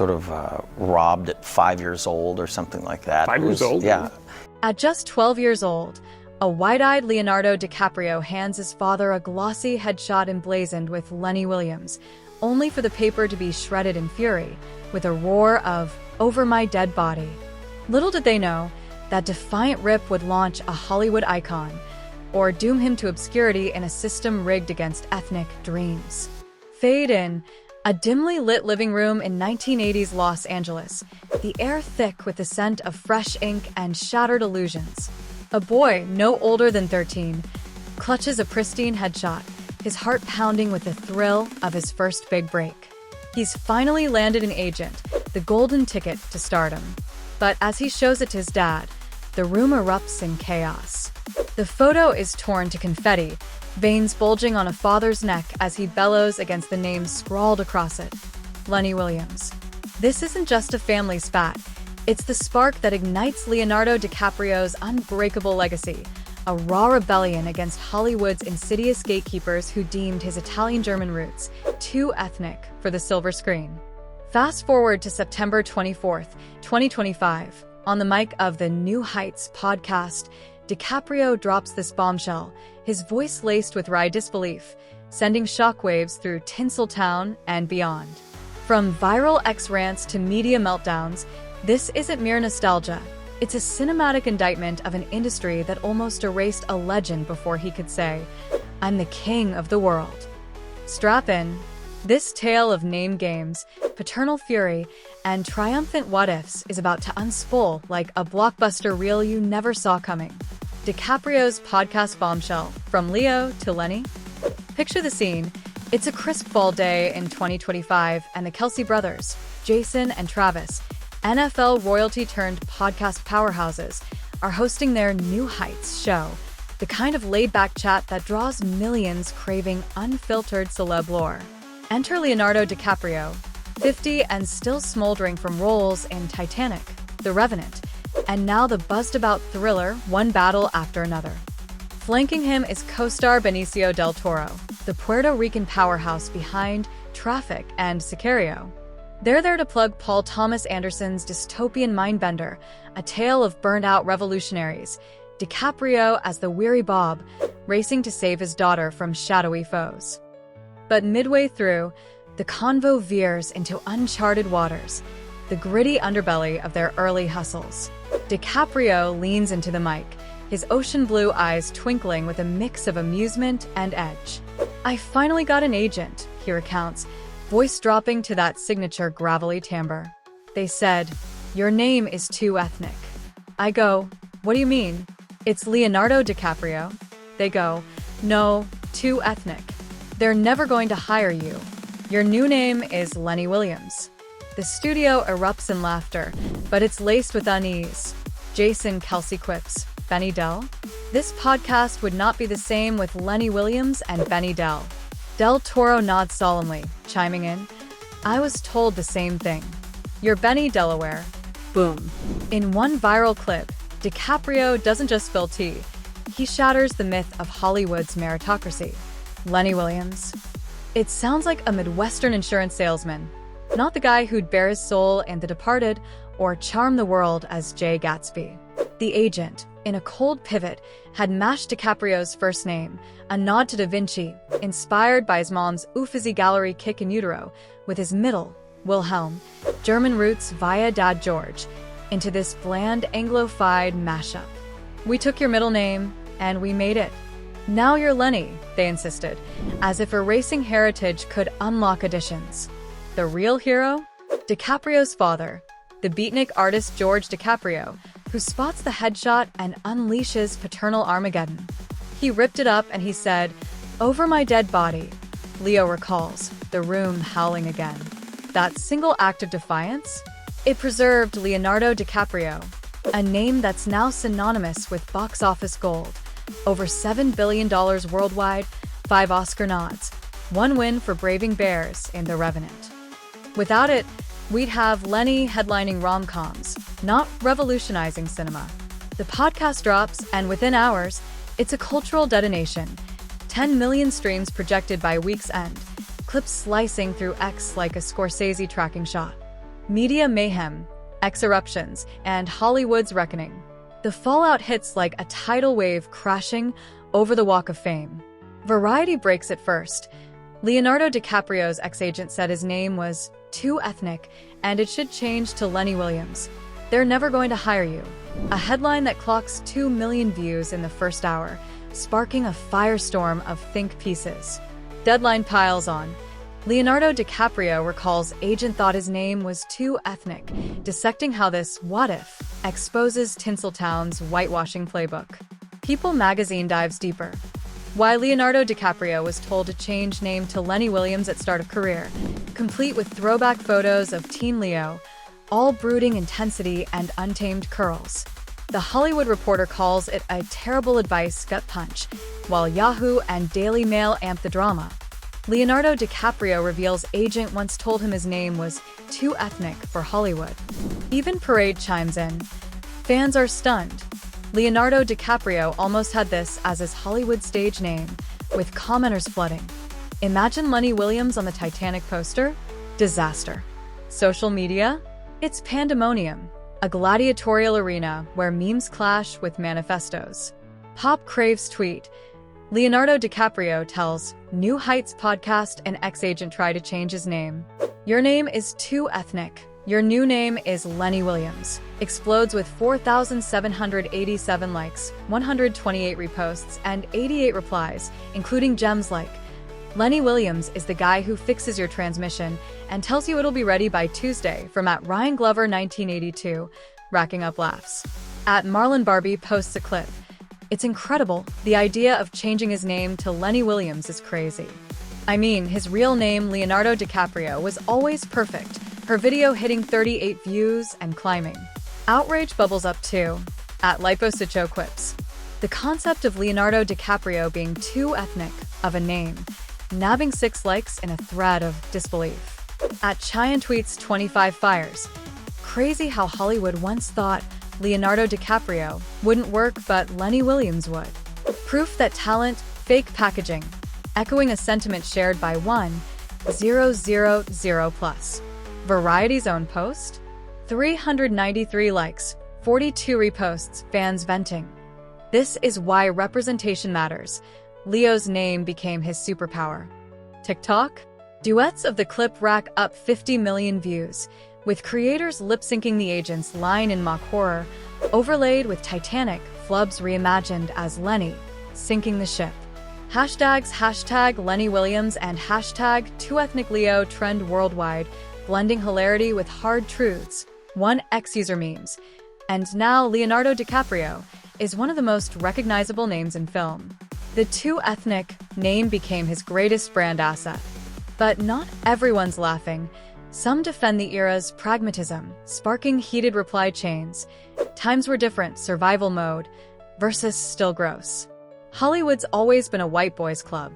sort of robbed at 5 years old or something like that. 5 years old? Yeah. At just 12 years old, a wide-eyed Leonardo DiCaprio hands his father a glossy headshot emblazoned with Lenny Williams, only for the paper to be shredded in fury, with a roar of, "Over my dead body." Little did they know, that defiant rip would launch a Hollywood icon, or doom him to obscurity in a system rigged against ethnic dreams. Fade in, a dimly lit living room in 1980s Los Angeles, the air thick with the scent of fresh ink and shattered illusions. A boy, no older than 13, clutches a pristine headshot, his heart pounding with the thrill of his first big break. He's finally landed an agent, the golden ticket to stardom. But as he shows it to his dad, the room erupts in chaos. The photo is torn to confetti, veins bulging on a father's neck as he bellows against the name scrawled across it, Lenny Williams. This isn't just a family spat. It's the spark that ignites Leonardo DiCaprio's unbreakable legacy, a raw rebellion against Hollywood's insidious gatekeepers who deemed his Italian-German roots too ethnic for the silver screen. Fast forward to September 24th, 2025. On the mic of the New Heights podcast, DiCaprio drops this bombshell, his voice laced with wry disbelief, sending shockwaves through Tinseltown and beyond. From viral X-rants to media meltdowns, this isn't mere nostalgia. It's a cinematic indictment of an industry that almost erased a legend before he could say, "I'm the king of the world." Strap in. This tale of name games, paternal fury, and triumphant what-ifs is about to unspool like a blockbuster reel you never saw coming. DiCaprio's podcast Bombshell, from Leo to Lenny. Picture the scene. It's a crisp fall day in 2025, and the Kelsey brothers, Jason and Travis, NFL royalty-turned-podcast powerhouses, are hosting their New Heights show, the kind of laid-back chat that draws millions craving unfiltered celeb lore. Enter Leonardo DiCaprio, 50 and still smoldering from roles in Titanic, The Revenant, and now the buzzed-about thriller One Battle After Another. Flanking him is co-star Benicio del Toro, the Puerto Rican powerhouse behind Traffic and Sicario. They're there to plug Paul Thomas Anderson's dystopian Mindbender, a tale of burned-out revolutionaries, DiCaprio as the weary Bob, racing to save his daughter from shadowy foes. But midway through, the convo veers into uncharted waters, the gritty underbelly of their early hustles. DiCaprio leans into the mic, his ocean blue eyes twinkling with a mix of amusement and edge. "I finally got an agent," he recounts, voice dropping to that signature gravelly timbre. "They said, 'Your name is too ethnic.' I go, 'What do you mean?' 'It's Leonardo DiCaprio.' They go, 'No, too ethnic. They're never going to hire you. Your new name is Lenny Williams.' The studio erupts in laughter, but it's laced with unease. Jason Kelsey quips, 'Benny Dell? This podcast would not be the same with Lenny Williams and Benny Dell.' Del Toro nods solemnly, chiming in, 'I was told the same thing. You're Benny Delaware.' Boom. In one viral clip, DiCaprio doesn't just spill tea. He shatters the myth of Hollywood's meritocracy. Lenny Williams. It sounds like a Midwestern insurance salesman, not the guy who'd bare his soul in The Departed or charm the world as Jay Gatsby. The agent, in a cold pivot, had mashed DiCaprio's first name, a nod to Da Vinci, inspired by his mom's Uffizi Gallery kick in utero, with his middle, Wilhelm, German roots via Dad George, into this bland Anglophile mashup. "We took your middle name, and we made it. Now you're Lenny," they insisted, as if erasing heritage could unlock additions. The real hero? DiCaprio's father, the beatnik artist George DiCaprio, who spots the headshot and unleashes paternal Armageddon. He ripped it up and he said, "Over my dead body." Leo recalls, the room howling again. That single act of defiance? It preserved Leonardo DiCaprio, a name that's now synonymous with box office gold. Over $7 billion worldwide, 5 Oscar nods, 1 win for Braving Bears in The Revenant. Without it, we'd have Lenny headlining rom-coms, not revolutionizing cinema. The podcast drops, and within hours, it's a cultural detonation. 10 million streams projected by week's end, clips slicing through X like a Scorsese tracking shot. Media mayhem, X-eruptions, and Hollywood's reckoning. The fallout hits like a tidal wave crashing over the Walk of Fame. Variety breaks it first. Leonardo DiCaprio's ex-agent said his name was too ethnic and it should change to Lenny Williams. They're never going to hire you. A headline that clocks 2 million views in the first hour, sparking a firestorm of think pieces. Deadline piles on. Leonardo DiCaprio recalls agent thought his name was too ethnic, dissecting how this what if exposes Tinseltown's whitewashing playbook. People magazine dives deeper. Why Leonardo DiCaprio was told to change name to Lenny Williams at start of career, complete with throwback photos of teen Leo, all brooding intensity and untamed curls. The Hollywood Reporter calls it a terrible advice gut punch, while Yahoo and Daily Mail amp the drama. Leonardo DiCaprio reveals agent once told him his name was too ethnic for Hollywood. Even Parade chimes in. Fans are stunned. Leonardo DiCaprio almost had this as his Hollywood stage name, with commenters flooding. Imagine Lenny Williams on the Titanic poster? Disaster. Social media? It's pandemonium, a gladiatorial arena where memes clash with manifestos. Pop craves tweet. Leonardo DiCaprio tells New Heights podcast an ex-agent tried to change his name. Your name is too ethnic. Your new name is Lenny Williams. Explodes with 4,787 likes, 128 reposts, and 88 replies, including gems like, Lenny Williams is the guy who fixes your transmission and tells you it'll be ready by Tuesday from @Ryan Glover 1982, racking up laughs. @Marlon Barbie posts a clip. It's incredible. The idea of changing his name to Lenny Williams is crazy. I mean, his real name, Leonardo DiCaprio, was always perfect. Her video hitting 38 views and climbing. Outrage bubbles up too. @Liposicho quips. The concept of Leonardo DiCaprio being too ethnic of a name, nabbing 6 likes in a thread of disbelief. @Cheyenne tweets 25 fires. Crazy how Hollywood once thought Leonardo DiCaprio wouldn't work, but Lenny Williams would. Proof that talent, fake packaging, echoing a sentiment shared by 1,000+. Variety's own post? 393 likes, 42 reposts, fans venting. This is why representation matters. Leo's name became his superpower. TikTok? Duets of the clip rack up 50 million views, with creators lip-syncing the agent's line in mock horror, overlaid with Titanic flubs reimagined as Lenny, sinking the ship. Hashtags #Lenny Williams and #TooEthnicLeo trend worldwide, blending hilarity with hard truths. One X-user memes. And now Leonardo DiCaprio is one of the most recognizable names in film. The too ethnic name became his greatest brand asset. But not everyone's laughing. Some defend the era's pragmatism, sparking heated reply chains. Times were different, survival mode versus still gross. Hollywood's always been a white boys club.